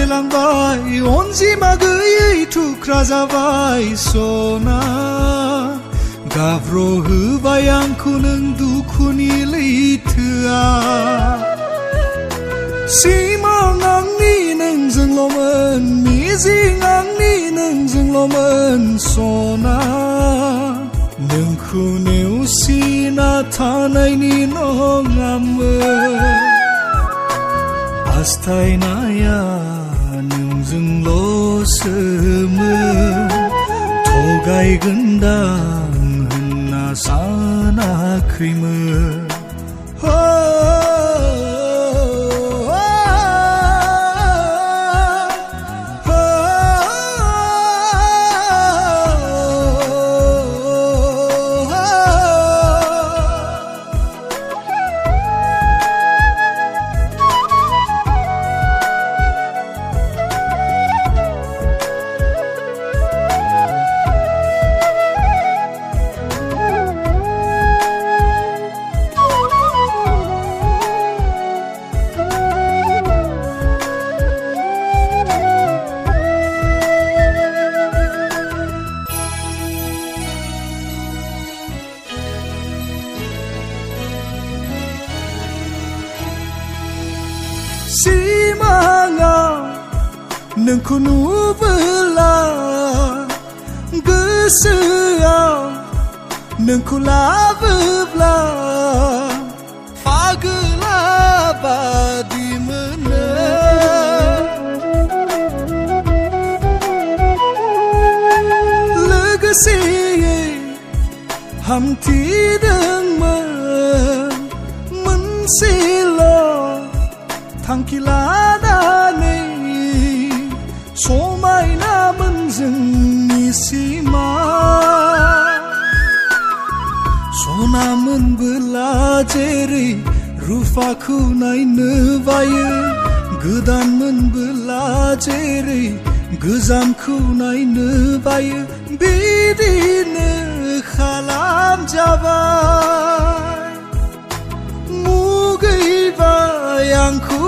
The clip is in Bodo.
बायलांबाय अनजिमा गैयै थुख्रा जाबाय सना गाब्र'होबाय आंखौ नों दुखुनि लैथोआ सिमां आंनि नोंजोंल'मोन मिजिं आंनि नोंजोंल'मोन सना नोंखौ नेवसिना थानायनि नङामोन हास्थायनाया नोंजोंल'सोमोन थगायगोनदां होनना सानाखैमोन सिमाङा नोंखौ नुबोला गोसोआव नोंखौ लाबोब्ला पागला बादि मोनो लोगोसेयै हामथिदोंमोन मोनसेल' थांखि लानानै समायनामोन जोंनि सिमा सनामोनबोला जेरै रुफाखौ नायनो बायो गोदानमोनबोला जेरै गोजामखौ नायनो बायो बिदिनो खालामजाबाय मुगैबाय आंखौ